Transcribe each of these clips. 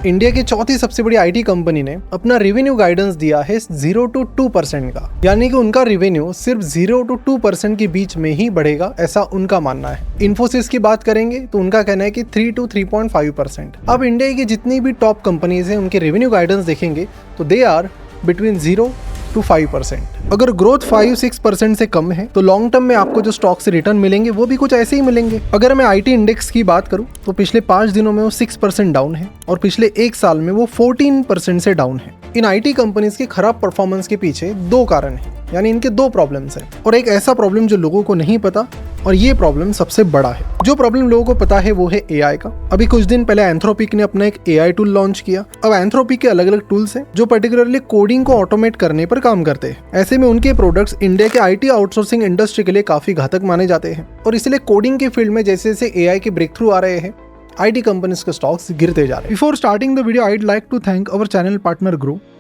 India की चौथी सबसे बड़ी आईटी कंपनी ने अपना रेवेन्यू गाइडेंस दिया है 0 to 2% का, यानी कि उनका रेवेन्यू सिर्फ 0 to 2% के बीच में ही बढ़ेगा, ऐसा उनका मानना है। इन्फोसिस की बात करेंगे तो उनका कहना है कि 3 to 3.5%। अब इंडिया की जितनी भी टॉप कंपनीज हैं उनके रेवेन्यू गाइडेंस देखेंगे तो दे आर बिटवीन 0 to 5%। अगर ग्रोथ 5-6% से कम है तो लॉन्ग टर्म में आपको जो स्टॉक से रिटर्न मिलेंगे वो भी कुछ ऐसे ही मिलेंगे। अगर मैं आईटी इंडेक्स की बात करूं तो पिछले 5 दिनों में वो 6% डाउन है और पिछले 1 साल में वो 14% से डाउन है। इन आईटी कंपनीज के खराब परफॉर्मेंस के पीछे 2 कारण हैं, यानी इनके 2 प्रॉब्लम्स हैं और एक ऐसा प्रॉब्लम जो लोगों को नहीं पता, और ये प्रॉब्लम सबसे बड़ा है। जो प्रॉब्लम लोगों को पता है वो है एआई का। अभी कुछ दिन पहले एंथ्रोपिक ने अपना एक एआई टूल लॉन्च किया। अब एंथ्रोपिक के अलग अलग टूल्स हैं जो पर्टिकुलरली कोडिंग को ऑटोमेट करने पर काम करते हैं। ऐसे में उनके प्रोडक्ट्स इंडिया के आईटी आउटसोर्सिंग इंडस्ट्री के लिए काफी घातक माने जाते हैं और इसलिए कोडिंग के फील्ड में जैसे जैसे एआई के ब्रेक थ्रू आ रहे हैं, आईटी कंपनीज के स्टॉक्स गिरते जा रहे हैं। Before starting the video, I'd like to thank our channel partner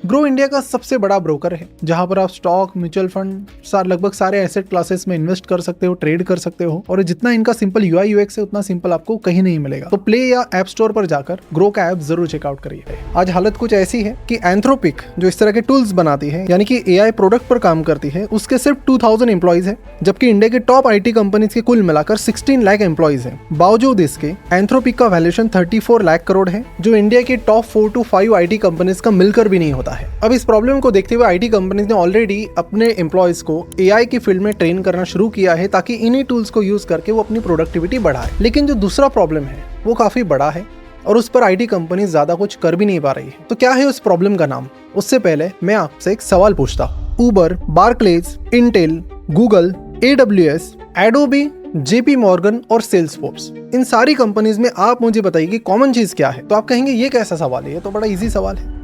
Groww India का सबसे बड़ा ब्रोकर है जहां पर आप स्टॉक, म्यूचुअल फंड, लगभग सारे एसेट क्लासेस में इन्वेस्ट कर सकते हो, ट्रेड कर सकते हो, और जितना इनका सिंपल यूआई यूएक्स है उतना सिंपल आपको कहीं नहीं मिलेगा। तो प्ले या ऐप स्टोर पर जाकर ग्रो का ऐप जरूर चेकआउट करिए। आज हालत कुछ ऐसी है कि एंथ्रोपिक जो इस तरह के टूल्स बनाती है, यानी कि एआई प्रोडक्ट पर काम करती है, उसके सिर्फ 2000 एम्प्लॉइज है, जबकि इंडिया के टॉप आईटी कंपनीज के कुल मिलाकर 16 लाख एम्प्लॉइज है। बावजूद इसके एंथ्रोपिक का वैल्यूएशन 34 लाख करोड़ है, जो इंडिया के टॉप 4 to 5 आईटी कंपनीज का मिलकर भी नहीं होता है। अब इस प्रॉब्लम को देखते हुए आईटी कंपनीज ने ऑलरेडी अपने एम्प्लॉइज को एआई की फील्ड में ट्रेन करना शुरू किया है ताकि इन्हीं टूल्स को यूज करके वो अपनी प्रोडक्टिविटी बढ़ाए। लेकिन जो दूसरा प्रॉब्लम है वो काफी बड़ा है और उस पर आईटी कंपनीज ज्यादा कुछ कर भी नहीं पा रही है। तो क्या है उस प्रॉब्लम का नाम? उससे पहले मैं आपसे एक सवाल पूछता हूं। Uber, Barclays, Intel, Google, AWS, Adobe, JP Morgan और सेल्सफोर्स, इन सारी कंपनीज में आप मुझे बताइए कि कॉमन चीज क्या है? तो आप कहेंगे ये कैसा सवाल है, ये तो बड़ा इजी सवाल है।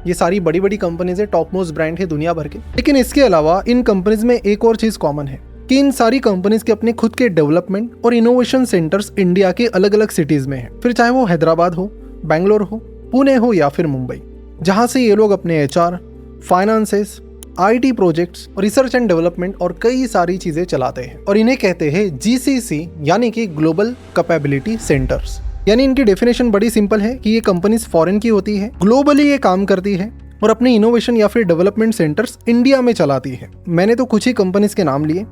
ये सारी बड़ी बड़ी कंपनीज है, टॉप मोस्ट ब्रांड है दुनिया भर के। लेकिन इसके अलावा इन कंपनीज में एक और चीज कॉमन है कि इन सारी कंपनीज के अपने खुद के डेवलपमेंट और इनोवेशन सेंटर्स इंडिया के अलग अलग सिटीज में है, फिर चाहे वो हैदराबाद हो, बैंगलोर हो, पुणे हो या फिर मुंबई, जहां से ये लोग अपने HR, finances, IT projects, research and development और कई सारी चीजें चलाते हैं। और इन्हें कहते हैं GCC, यानी कि ग्लोबल कैपेबिलिटी सेंटर्स। यानी इनकी डेफिनेशन बड़ी सिंपल है कि ये कंपनीज फॉरेन की होती है, ग्लोबली ये काम करती है और अपने इनोवेशन या फिर डेवलपमेंट सेंटर्स इंडिया में चलाती है। मैंने तो कुछ ही कंपनीज के नाम लिए,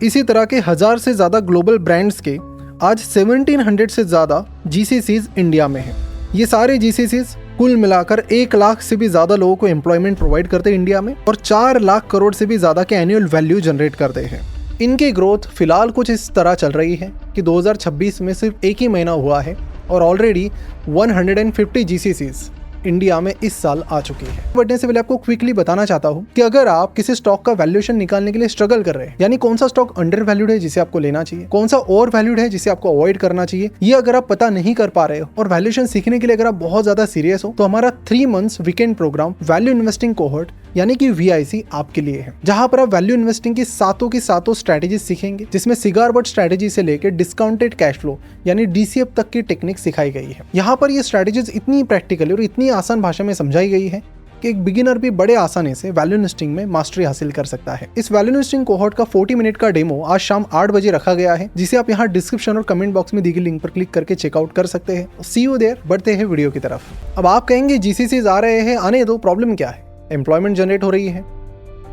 इसी तरह के 1000 से ज्यादा ग्लोबल ब्रांड्स के आज 1700 से ज्यादा GCCs इंडिया में है। ये सारे GCCs कुल मिलाकर 1 लाख से भी ज्यादा लोगों को एम्प्लॉयमेंट प्रोवाइड करते हैं इंडिया में और 4 लाख करोड़ से भी ज्यादा के एनुअल वैल्यू जनरेट करते हैं। इनकी ग्रोथ फिलहाल कुछ इस तरह चल रही है कि 2026 में सिर्फ 1 ही महीना हुआ है और ऑलरेडी 150 GCCs इंडिया में इस साल आ चुकी है। बढ़ने से पहले आपको क्विकली बताना चाहता हूँ कि अगर आप किसी स्टॉक का वैल्यूएशन निकालने के लिए स्ट्रगल कर रहे हैं, यानी कौन सा स्टॉक अंडर वैल्यूड है जिसे आपको लेना चाहिए, कौन सा ओवर वैल्यूड है जिसे आपको अवॉइड करना चाहिए, ये अगर आप पता नहीं कर पा रहे हो और वैल्यूएशन सीखने के लिए अगर आप बहुत ज्यादा सीरियस हो, तो हमारा 3 months weekend program value investing cohort यानी कि VIC आपके लिए है, जहां पर आप वैल्यू इन्वेस्टिंग की सातों स्ट्रैटेजीज सीखेंगे, जिसमें सिगार बट स्ट्रैटेजी से लेकर डिस्काउंटेड कैश फ्लो यानी DCF तक की टेक्निक सिखाई गई है। यहाँ पर ये स्ट्रैटेजीज इतनी प्रैक्टिकली और इतनी आसान भाषा में समझाई गई है कि एक बिगिनर भी बड़े आसानी से वैल्यू इन्वेस्टिंग में मास्टरी हासिल कर सकता है। इस वैल्यू इन्वेस्टिंग कोहॉर्ट का 40 मिनट का डेमो आज शाम 8 बजे रखा गया है, जिसे आप यहाँ डिस्क्रिप्शन और कमेंट बॉक्स में दी गई लिंक पर क्लिक करके चेकआउट कर सकते हैं। सी यू देयर। बढ़ते हैं वीडियो की तरफ। अब आप कहेंगे GCCs आ रहे हैं, आने दो, प्रॉब्लम क्या है? एम्प्लॉयमेंट जनरेट हो रही है,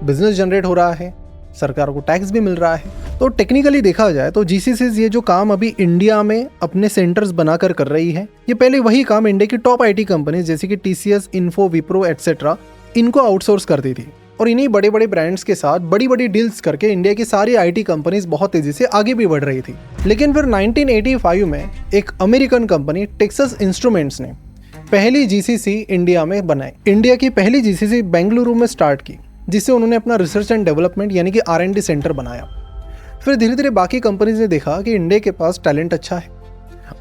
बिजनेस जनरेट हो रहा है, सरकार को टैक्स भी मिल रहा है। तो टेक्निकली देखा जाए तो GCCs ये जो काम अभी इंडिया में अपने सेंटर्स बनाकर कर रही है, ये पहले वही काम इंडिया की टॉप आईटी कंपनीज जैसे कि TCS, इन्फो, विप्रो एटसेट्रा इनको आउटसोर्स करती थी और इन्हीं बड़े बड़े ब्रांड्स के साथ बड़ी बड़ी डील्स करके इंडिया की सारी आईटी कंपनीज बहुत तेजी से आगे भी बढ़ रही थी। लेकिन फिर 1985 में एक अमेरिकन कंपनी टेक्सास इंस्ट्रूमेंट्स ने पहली GCC इंडिया में बनाई। इंडिया की पहली GCC बेंगलुरु में स्टार्ट की, जिससे उन्होंने अपना रिसर्च एंड डेवलपमेंट यानी कि R&D सेंटर बनाया। फिर धीरे धीरे बाकी कंपनीज ने देखा कि इंडिया के पास टैलेंट अच्छा है,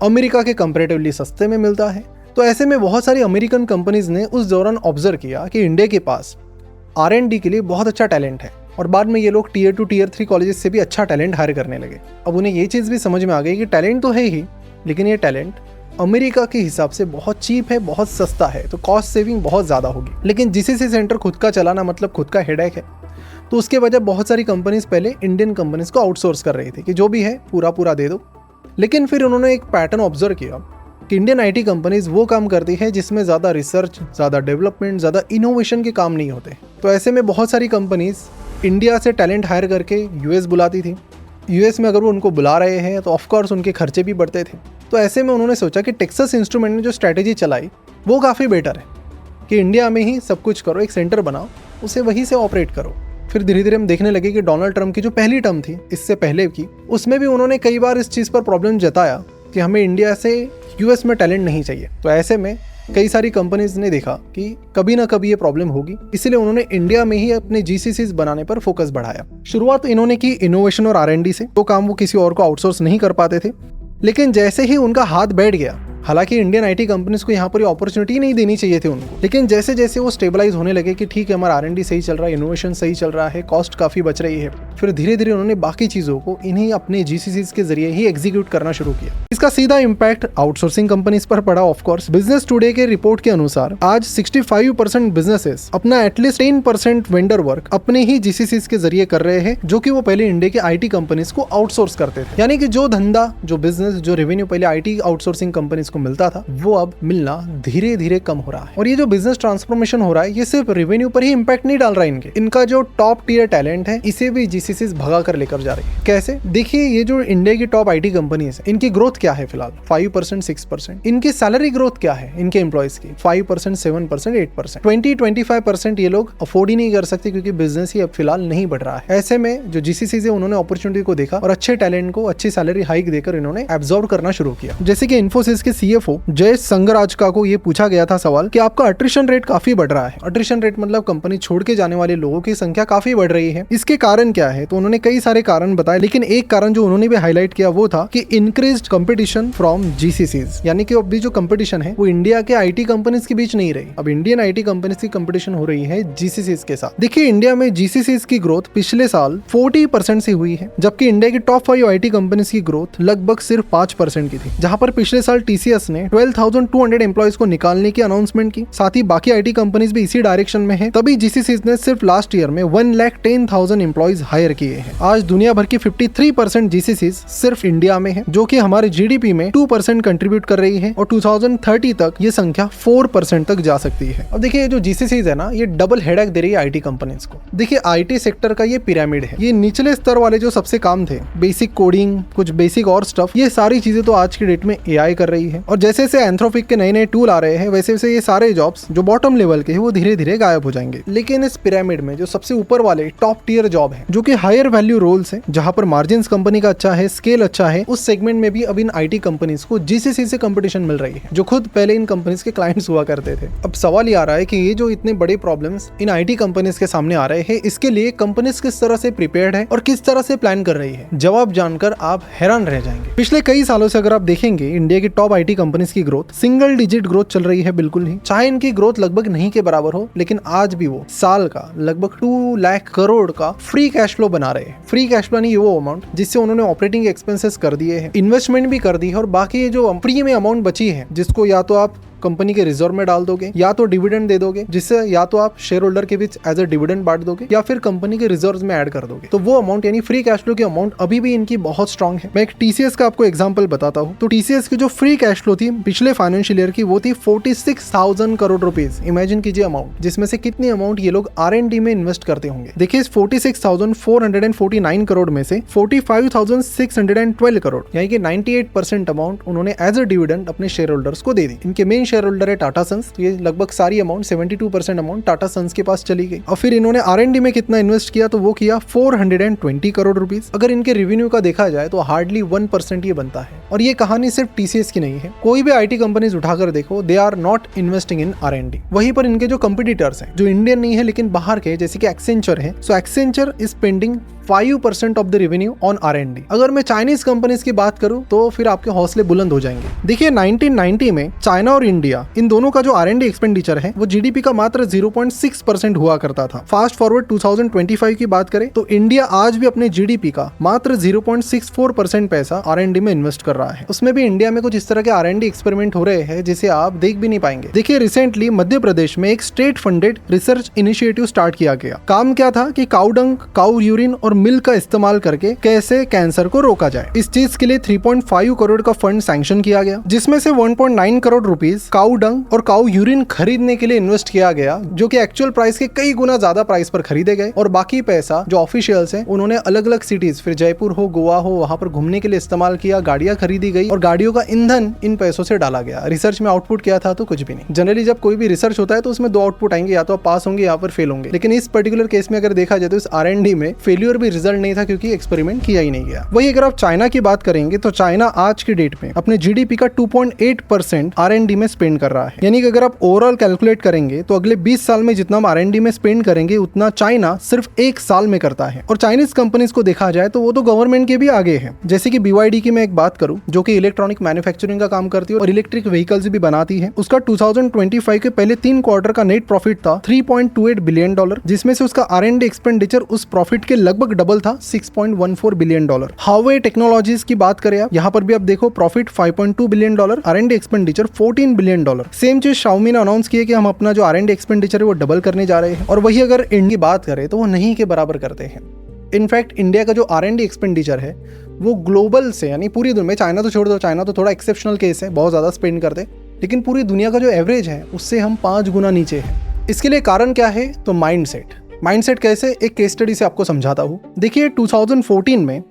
अमेरिका के कंपैरेटिवली सस्ते में मिलता है, तो ऐसे में बहुत सारी अमेरिकन कंपनीज ने उस दौरान ऑब्जर्व किया कि इंडिया के पास R&D के लिए बहुत अच्छा टैलेंट है और बाद में ये लोग Tier 2 Tier 3 कॉलेजेस से भी अच्छा टैलेंट हायर करने लगे। अब उन्हें ये चीज़ भी समझ में आ गई कि टैलेंट तो है ही, लेकिन ये टैलेंट अमेरिका के हिसाब से बहुत चीप है, बहुत सस्ता है, तो कॉस्ट सेविंग बहुत ज़्यादा होगी। लेकिन GCC सेंटर खुद का चलाना मतलब खुद का हेडेक है, तो उसके वजह बहुत सारी कंपनीज पहले इंडियन कंपनीज को आउटसोर्स कर रही थी कि जो भी है पूरा पूरा दे दो। लेकिन फिर उन्होंने एक पैटर्न ऑब्जर्व किया कि इंडियन आईटी कंपनीज वो काम करती है जिसमें ज़्यादा रिसर्च, ज़्यादा डेवलपमेंट, ज़्यादा इनोवेशन के काम नहीं होते। तो ऐसे में बहुत सारी कंपनीज इंडिया से टैलेंट हायर करके यूएस बुलाती थी। यूएस में अगर वो उनको बुला रहे हैं तो ऑफकोर्स उनके खर्चे भी बढ़ते थे। तो ऐसे में उन्होंने सोचा कि टेक्सास इंस्ट्रूमेंट ने जो स्ट्रैटेजी चलाई वो काफ़ी बेटर है कि इंडिया में ही सब कुछ करो, एक सेंटर बनाओ, उसे वहीं से ऑपरेट करो। फिर धीरे धीरे हम देखने लगे कि डोनाल्ड ट्रंप की जो पहली टर्म थी इससे पहले की, उसमें भी उन्होंने कई बार इस चीज़ पर प्रॉब्लम जताया कि हमें इंडिया से यूएस में टैलेंट नहीं चाहिए। तो ऐसे में कई सारी कंपनीज ने देखा कि कभी ना कभी ये प्रॉब्लम होगी, इसलिए उन्होंने इंडिया में ही अपने जीसीसीज बनाने पर फोकस बढ़ाया। शुरुआत इन्होंने की इनोवेशन और आरएनडी से, तो काम वो किसी और को आउटसोर्स नहीं कर पाते थे। लेकिन जैसे ही उनका हाथ बैठ गया, हालांकि इंडियन आईटी कंपनीज को यहाँ पर अपॉर्चुनिटी नहीं देनी चाहिए थी उनको, लेकिन जैसे जैसे वो स्टेबलाइज होने लगे कि ठीक है हमारा आरएनडी सही चल रहा है, इनोवेशन सही चल रहा है, कॉस्ट काफ़ी बच रही है, फिर धीरे धीरे उन्होंने बाकी चीज़ों को इन्हीं अपने जीसीसीज के जरिए ही एग्जीक्यूट करना शुरू किया। इसका सीधा इम्पैक्ट आउटसोर्सिंग कंपनीज पर पड़ा। ऑफकोर्स बिजनेस टुडे के रिपोर्ट के अनुसार आज 65% बिजनेसेस अपना एटलीस्ट 10% वेंडर वर्क अपने ही जीसीसीज के जरिए कर रहे हैं, जो कि वो पहले इंडिया के आईटी कंपनीज को आउटसोर्स करते थे। यानी कि जो धंधा, जो बिजनेस, जो रेवेन्यू पहले आईटी आउटसोर्सिंग कंपनीज को मिलता था, वो अब मिलना धीरे धीरे कम हो रहा है। और ये जो बिजनेस ट्रांसफॉर्मेशन हो रहा है, ये सिर्फ रेवेन्यू पर ही इंपैक्ट नहीं डाल रहा है इनका जो टॉप टियर टैलेंट है इसे भी जीसीसीज भगा कर लेकर जा रही है। कैसे? देखिए, ये जो इंडिया की टॉप आईटी कंपनीज है, इनकी ग्रोथ क्या है फिलहाल? 5%, 6%। इनकी सैलरी ग्रोथ क्या है इनके एम्प्लॉयज की? 5%, 7%, 8%। 20-25% ये लोग अफोर्ड ही नहीं कर सकते क्योंकि बिजनेस ही अब फिलहाल नहीं बढ़ रहा है। ऐसे में जो जीसीसीज है उन्होंने अपॉर्चुनिटी को देखा और अच्छे टैलेंट को अच्छी सैलरी हाइक देकर इन्होंने एब्जॉर्ब करना शुरू किया। जैसे कि इन्फोसिस के सीएफओ जय संगराजका को ये पूछा गया था सवाल कि आपका अट्रिशन रेट काफी बढ़ रहा है। अट्रिशन रेट मतलब कंपनी छोड़ के जाने वाले लोगों की संख्या काफी बढ़ रही है, इसके कारण क्या है? तो उन्होंने कई सारे कारण बताए, लेकिन एक कारण जो उन्होंने भी हाईलाइट किया वो था कि इंक्रीज्ड कंपटीशन फ्रॉम जीसीसीज। यानी कि अभी जो कंपटीशन है वो इंडिया के आईटी कंपनीज के बीच नहीं रही, अब इंडियन आईटी कंपनीज की कंपटीशन हो रही है जीसीसीज के साथ। देखिए, इंडिया में जीसीसीज की ग्रोथ पिछले साल 40% से हुई है, जबकि इंडिया की टॉप 5 आईटी कंपनीज की ग्रोथ लगभग सिर्फ 5% की थी। जहां पर पिछले साल टीसीएस ने 12,200 एम्प्लॉयज को निकालने की अनाउंसमेंट की, साथ ही बाकी आईटी कंपनीज भी इसी डायरेक्शन में है। तभी जीसीसीज ने सिर्फ लास्ट ईयर में 1,10,000 एम्प्लॉयज हायर किए हैं। आज दुनिया भर की 53% जीसीसीज सिर्फ इंडिया में है, जो कि हमारे जीडीपी में 2% कंट्रीब्यूट कर रही है और 2030 तक ये संख्या 4% तक जा सकती है। अब देखिए, जो जीसीसीज है ना, ये डबल हेडेक दे रही है आईटी कंपनीज को। देखिए, आईटी सेक्टर का ये पिरामिड है। ये निचले स्तर वाले जो सबसे काम थे, बेसिक कोडिंग, कुछ बेसिक और स्टफ, ये सारी चीजें तो आज की डेट में एआई कर रही है। और जैसे जैसे एंथ्रोपिक के नए नए टूल आ रहे हैं, वैसे वैसे ये सारे जॉब्स जो बॉटम लेवल के हैं वो धीरे धीरे गायब हो जाएंगे। लेकिन इस पिरामिड में जो सबसे ऊपर वाले टॉप टियर जॉब है, जो कि हायर वैल्यू रोल्स है, जहां पर मार्जिन्स कंपनी का अच्छा है, स्केल अच्छा है, उस सेगमेंट में भी अब इन आईटी कंपनीज को जीसीसी से कंपटीशन मिल रही है, जो खुद पहले इन कंपनीज के क्लाइंट्स हुआ करते थे। अब सवाल ये आ रहा है कि ये जो इतने बड़े प्रॉब्लम्स इन आईटी कंपनीज के सामने आ रहे हैं, इसके लिए कंपनीज किस तरह से प्रिपेयर्ड है और किस तरह से प्लान कर रही है? जवाब जानकर आप हैरान रह जाएंगे। पिछले कई सालों से अगर आप देखेंगे, इंडिया की टॉप आईटी कंपनीज की ग्रोथ सिंगल डिजिट ग्रोथ चल रही है, बिल्कुल ही। चाहे इनकी ग्रोथ लगभग नहीं के बराबर हो, लेकिन आज भी वो साल का लगभग 2 लाख करोड़ का फ्री कैश फ्लो बना रहे हैं। फ्री कैश फ्लो नहीं, वो अमाउंट जिससे उन्होंने ऑपरेटिंग एक्सपेंसेस कर दिए हैं, इन्वेस्टमेंट भी कर दी है, और बाकी जो फ्री में अमाउंट बची है, जिसको या तो आप कंपनी के रिजर्व में डाल दोगे, या तो डिविडेंड दे दोगे, जिससे या तो आप शेयर होल्डर के बीच एज अ डिविडेंड बांट दोगे, या फिर कंपनी के रिजर्व्स में ऐड कर दोगे। तो वो अमाउंट यानी फ्री कैश फ्लो की अमाउंट अभी भी इनकी बहुत स्ट्रांग है। मैं एक टीसीएस का आपको एग्जांपल बताता हूँ। तो टीसीएस की जो फ्री कैश फ्लो थी पिछले फाइनेंशियल ईयर की, वो थी 46,000 करोड़ रुपीज। इमेजिन कीजिए अमाउंट, जिसमें से कितनी अमाउंट ये लोग R&D में इन्वेस्ट करते होंगे। देखिए, इस 46,449 करोड़ में से 45,612 करोड़ यानी कि 98% अमाउंट उन्होंने एज अ डिविडेंड अपने शेयर होल्डर्स को दे दी। इनके मेन शेयर होल्डर है टाटा सन्स, ये लगभग सारी अमाउंट 72% अमाउंट टाटा सन्स के पास चली गई। और फिर इन्होंने R&D में कितना इन्वेस्ट किया, तो वो किया 420 करोड़ रुपीस। अगर इनके रेवेन्यू का देखा जाए तो हार्डली 1% ये बनता है। और ये कहानी सिर्फ टीसीएस की नहीं है, कोई भी आईटी कंपनीज उठाकर देखो, they are not investing in R&D। वहीं पर इनके जो कंपटीटर्स हैं, जो इंडियन नहीं है लेकिन बाहर के, जैसे कि एक्सेंचर है, so Accenture is spending 5% of the revenue on R&D। अगर मैं चाइनीज कंपनीज की बात करूं तो फिर आपके हौसले बुलंद हो जाएंगे। देखिए, 1990 में चाइना और इंडिया इंडिया, इन दोनों का जो R&D एक्सपेंडिचर है वो जीडीपी का मात्र 0.6% हुआ करता था। फास्ट फॉरवर्ड 2025 की बात करें तो इंडिया आज भी अपने जीडीपी का मात्र 0.64% पैसा R&D में इन्वेस्ट कर रहा है। उसमें भी इंडिया में कुछ इस तरह के R&D एक्सपेरिमेंट हो रहे हैं जिसे आप देख भी नहीं पाएंगे। देखिए, रिसेंटली मध्य प्रदेश में एक state funded research initiative start किया गया। काम क्या था कि काऊ डंग, काऊ यूरिन और मिल्क का इस्तेमाल करके कैसे कैंसर को रोका जाए। इस चीज के लिए 3.5 करोड़ का फंड सैंक्शन किया गया, जिसमें से 1.9 करोड़ रुपीस काऊ डंग और काऊ यूरिन खरीदने के लिए इन्वेस्ट किया गया, जो कि एक्चुअल प्राइस के कई गुना ज्यादा प्राइस पर खरीदे गए। और बाकी पैसा जो ऑफिशियल्स हैं उन्होंने अलग अलग सिटीज, फिर जयपुर हो, गोवा हो, वहां पर घूमने के लिए इस्तेमाल किया। गाड़ियां खरीदी गई और गाड़ियों का ईंधन इन पैसों से डाला गया। रिसर्च में आउटपुट क्या था तो कुछ भी नहीं। जनरली जब कोई भी रिसर्च होता है तो उसमें दो आउटपुट आएंगे, या तो आप पास होंगे या फिर फेल होंगे। लेकिन इस पर्टिकुलर केस में अगर देखा जाए तो इस R&D में फेल्यूर भी रिजल्ट नहीं था, क्योंकि एक्सपेरिमेंट किया ही नहीं गया। वही अगर आप चाइना की बात करेंगे तो चाइना आज की डेट में अपने जीडीपी का 2.8% R&D में स्पेंड कर रहा है। यानी कि अगर आप ओवरऑल कैलकुलेट करेंगे तो अगले 20 साल में जितना हम R&D में स्पेंड करेंगे उतना चाइना सिर्फ 1 साल में करता है। और चाइनीज कंपनीज को देखा जाए तो वो तो गवर्नमेंट के भी आगे है। जैसे कि BYD की मैं एक बात करूं, जो कि इलेक्ट्रॉनिक मैन्युफैक्चरिंग का काम करती है और इलेक्ट्रिक व्हीकल्स भी बनाती है। उसका 2025 के पहले 3 क्वार्टर का नेट प्रॉफिट था $3.28 बिलियन, जिसमें से उसका R&D एक्सपेंडिचर उस प्रॉफिट के लगभग डबल था, $6.14 बिलियन। हावे टेक्नोलॉजीज की बात करें आप, यहाँ पर भी आप देखो profit $5.2 billion, R&D expenditure $14 billion. Same चीज Xiaomi ने अनाउंस किया कि हम अपना जो R&D एक्सपेंडिचर है वो डबल करने जा रहे हैं। और वही अगर इंडिया की बात करें तो वो नहीं के बराबर करते हैं। इनफैक्ट इंडिया का जो R&D एक्सपेंडिचर है वो ग्लोबल से, यानी पूरी दुनिया में, चाइना तो छोड़ दो, चाइना तो थोड़ा एक्सेप्शनल केस है, बहुत ज़्यादा स्पेंड करते, लेकिन पूरी दुनिया का जो एवरेज है उससे हम 5 गुना नीचे हैं। इसके लिए कारण क्या है तो माइंडसेट कैसे, एक केस स्टडी से आपको समझाता हूँ। देखिए, 2014 में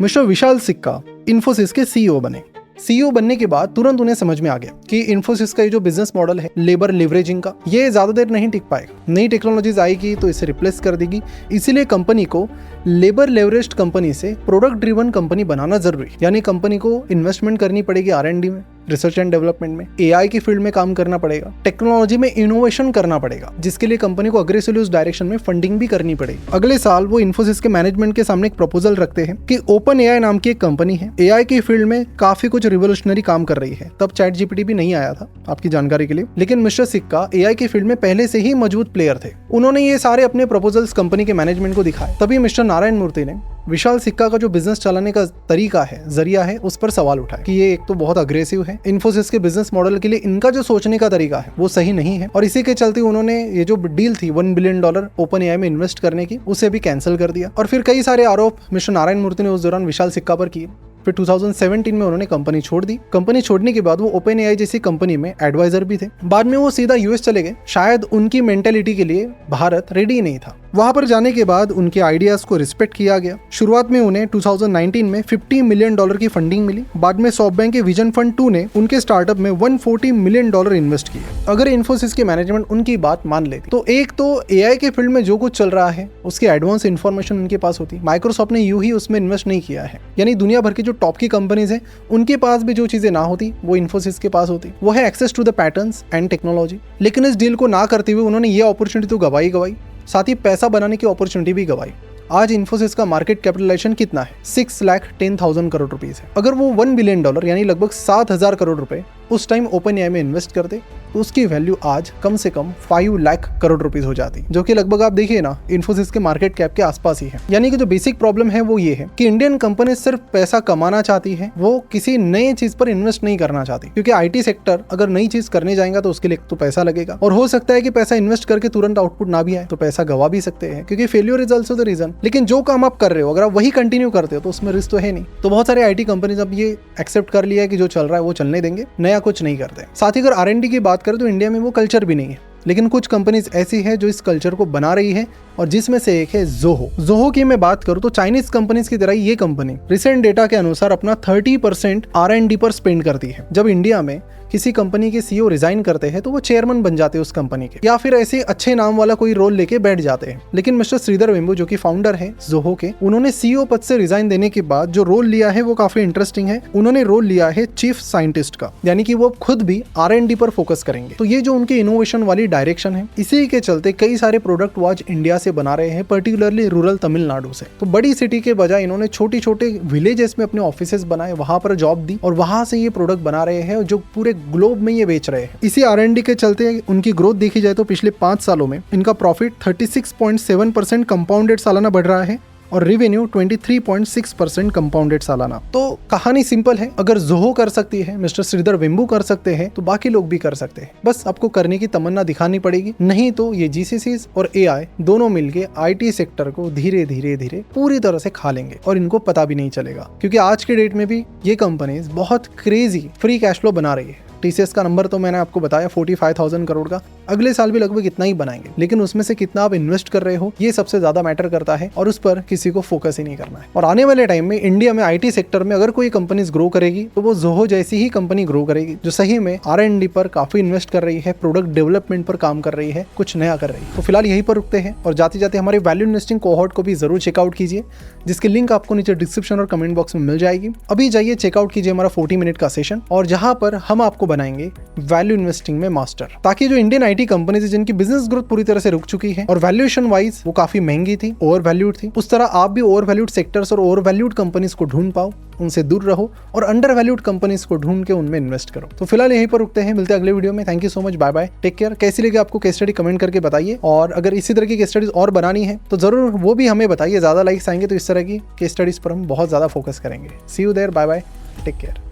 मिस्टर विशाल सिक्का इन्फोसिस के CEO बने। CEO बनने के बाद तुरंत उन्हें समझ में आ गया कि इन्फोसिस का ये जो बिजनेस मॉडल है लेबर लिवरेजिंग का, ये ज्यादा देर नहीं टिक पाएगा। नई टेक्नोलॉजीज आएगी तो इसे रिप्लेस कर देगी। इसीलिए कंपनी को लेबर लेवरेज्ड कंपनी से प्रोडक्ट ड्रिवन कंपनी बनाना जरूरी, यानी कंपनी को इन्वेस्टमेंट करनी पड़ेगी R&D में, रिसर्च एंड डेवलपमेंट में, AI की फील्ड में काम करना पड़ेगा, टेक्नोलॉजी में इनोवेशन करना पड़ेगा, जिसके लिए कंपनी को अग्रेसिवली उस डायरेक्शन में फंडिंग भी करनी पड़ेगी। अगले साल वो इन्फोसिस के मैनेजमेंट के सामने एक प्रपोजल रखते हैं कि OpenAI नाम की एक कंपनी है, AI की फील्ड में काफी कुछ रिवोल्यूशनरी काम कर रही है। तब ChatGPT भी नहीं आया था, आपकी जानकारी के लिए। लेकिन मिस्टर सिक्का AI की फील्ड में पहले से ही मजबूत प्लेयर थे। उन्होंने ये सारे अपने प्रपोजल्स कंपनी के मैनेजमेंट को दिखाए। तभी मिस्टर नारायण मूर्ति ने विशाल सिक्का का जो बिजनेस चलाने का तरीका है, जरिया है, उस पर सवाल उठाया कि ये एक तो बहुत अग्रेसिव है, इन्फोसिस के बिजनेस मॉडल के लिए इनका जो सोचने का तरीका है वो सही नहीं है। और इसी के चलते उन्होंने ये जो डील थी $1 बिलियन OpenAI में इन्वेस्ट करने की, उसे भी कैंसिल कर दिया। और फिर कई सारे आरोप मिस्टर नारायण मूर्ति ने उस दौरान विशाल सिक्का पर किए। फिर 2017 में उन्होंने कंपनी छोड़ दी। कंपनी छोड़ने के बाद वो OpenAI जैसी कंपनी में एडवाइजर भी थे। बाद में वो सीधा US चले गए। शायद उनकी मेंटेलिटी के लिए भारत रेडी नहीं था। वहां पर जाने के बाद उनके आइडियाज को रिस्पेक्ट किया गया। शुरुआत में उन्हें 2019 में $50 मिलियन की फंडिंग मिली। बाद में सॉफ्टबैंक के विजन फंड 2 ने उनके स्टार्टअप में $140 मिलियन इन्वेस्ट किए। अगर इन्फोसिस के मैनेजमेंट उनकी बात मान लेती तो एक तो AI के फील्ड में जो कुछ चल रहा है उसकी एडवांस इन्फॉर्मेशन उनके पास होती। माइक्रोसॉफ्ट ने यूं ही उसमें इन्वेस्ट नहीं किया है, यानी दुनिया भर की जो टॉप की कंपनीज है उनके पास भी जो चीजें ना होती वो इन्फोसिस के पास होती। वो है access to the patterns and technology. लेकिन इस डील को ना करते हुए उन्होंने ये अपॉर्चुनिटी तो गवाई, साथ ही पैसा बनाने की अपॉर्चुनिटी भी गवाई। आज इन्फोसिस का मार्केट कैपिटलाइजेशन कितना है? 6,10,000 करोड़ रुपीस है। अगर वो $1 बिलियन यानी लगभग 7,000 करोड़ रुपए उस टाइम OpenAI में इन्वेस्ट करते तो उसकी वैल्यू आज कम से कम 5 लाख करोड़ रुपीस हो जाती, जो कि लगभग आप देखिए ना इन्फोसिस के मार्केट कैप के आसपास ही है। यानी कि जो बेसिक प्रॉब्लम है वो ये है कि इंडियन कंपनी सिर्फ पैसा कमाना चाहती है, वो किसी नई चीज पर इन्वेस्ट नहीं करना चाहती। क्योंकि IT सेक्टर अगर नई चीज करने जाएगा तो उसके लिए तो पैसा लगेगा, और हो सकता है कि पैसा इन्वेस्ट करके तुरंत आउटपुट ना भी आए तो पैसा गवा भी सकते हैं, क्योंकि failure is also the reason. लेकिन जो काम आप कर रहे हो अगर आप वही कंटिन्यू करते हो तो उसमें रिस्क तो है नहीं। तो बहुत सारे IT कंपनीज अब ये एक्सेप्ट कर लिया है कि जो चल रहा है वो चलने देंगे, नया कुछ नहीं करते। साथ ही अगर R&D की बात करें तो इंडिया में वो कल्चर भी नहीं है। लेकिन कुछ कंपनीज ऐसी है जो इस कल्चर को बना रही है, और जिसमें से एक है जोहो की मैं बात करूं तो चाइनीज कंपनीज की तरह ये कंपनी रिसेंट डेटा के अनुसार अपना 30% R&D पर स्पेंड करती है। जब इंडिया में किसी कंपनी के CEO रिजाइन करते हैं तो वो चेयरमैन बन जाते हैं उस कंपनी के, या फिर ऐसे अच्छे नाम वाला कोई रोल लेके बैठ जाते हैं। लेकिन मिस्टर श्रीधर वेम्बू जो कि फाउंडर है जोहो के, उन्होंने CEO पद से रिजाइन देने के बाद जो रोल लिया है वो काफी इंटरेस्टिंग है। उन्होंने रोल लिया है चीफ साइंटिस्ट का, यानी कि वो खुद भी R&D पर फोकस करेंगे। तो ये जो उनकी इनोवेशन वाली डायरेक्शन है, इसी के चलते कई सारे प्रोडक्ट वो आज इंडिया से बना रहे हैं, पर्टिकुलरली रूरल तमिलनाडु से। तो बड़ी सिटी के बजाय इन्होंने छोटे छोटे विलेजेस में अपने ऑफिसेस बनाए, वहां पर जॉब दी और वहां से ये प्रोडक्ट बना रहे हैं जो पूरे ग्लोब में ये बेच रहे हैं। इसी R&D के चलते उनकी ग्रोथ देखी जाए तो पिछले 5 सालों में इनका प्रॉफिट 36.7% कंपाउंडेड सालाना बढ़ रहा है और रेवेन्यू 23.6% कंपाउंडेड सालाना। तो कहानी सिंपल है, अगर जोहो कर सकती है, मिस्टर श्रीधर वेम्बू कर सकते हैं, तो बाकी लोग भी कर सकते हैं। बस आपको करने की तमन्ना दिखानी पड़ेगी, नहीं तो ये GCCs और AI दोनों मिलके IT सेक्टर को धीरे धीरे धीरे पूरी तरह से खा लेंगे और इनको पता भी नहीं चलेगा, क्योंकि आज के डेट में भी ये कंपनीज बहुत क्रेजी फ्री कैश फ्लो बना रही है। TCS का नंबर तो मैंने आपको बताया 45,000 करोड़ का, अगले साल भी लगभग इतना ही बनाएंगे, लेकिन उसमें से कितना आप इन्वेस्ट कर रहे हो ये सबसे ज्यादा मैटर करता है और उस पर किसी को फोकस ही नहीं करना है। और आने वाले टाइम में इंडिया में IT सेक्टर में अगर कोई कंपनीज ग्रो करेगी तो वो जोहो जैसी ही कंपनी ग्रो करेगी, जो सही में R&D पर काफी इन्वेस्ट कर रही है, प्रोडक्ट डेवलपमेंट पर काम कर रही है, कुछ नया कर रही है। तो फिलहाल यहीं पर रुकते हैं और जाते जाते हमारे वैल्यू इन्वेस्टिंग कोहॉर्ट को भी जरूर चेकआउट कीजिए, जिसकी लिंक आपको नीचे डिस्क्रिप्शन और कमेंट बॉक्स में मिल जाएगी। अभी जाइए चेकआउट कीजिए हमारा 40 मिनट का सेशन, और जहां पर हम आपको बनाएंगे वैल्यू इन्वेस्टिंग में मास्टर, ताकि जो इंडियन IT कंपनीज है जिनकी बिजनेस ग्रोथ पूरी तरह से रुक चुकी है और वैल्यूएशन वाइज वो काफी महंगी थी, ओवर वैल्यूड थी, उस तरह आप भी ओवर वैल्यूड सेक्टर्स और ओवर वैल्यूड कंपनीज को ढूंढ पाओ, उनसे दूर रहो और अंडर वैल्यूड कंपनीज को ढूंढ के उनमें इन्वेस्ट करो। तो फिलहाल यहीं पर रुकते हैं, मिलते हैं अगले वीडियो में। Thank you so much, bye bye, take care. कैसी लगी आपको केस स्टडी कमेंट करके बताइए, और अगर इसी तरह की केस स्टडीज और बनानी है तो जरूर वो भी हमें बताइए। ज्यादा लाइक्स आएंगे तो इस तरह की केस स्टडीज पर हम बहुत ज्यादा फोकस करेंगे। See you there, bye bye, take care.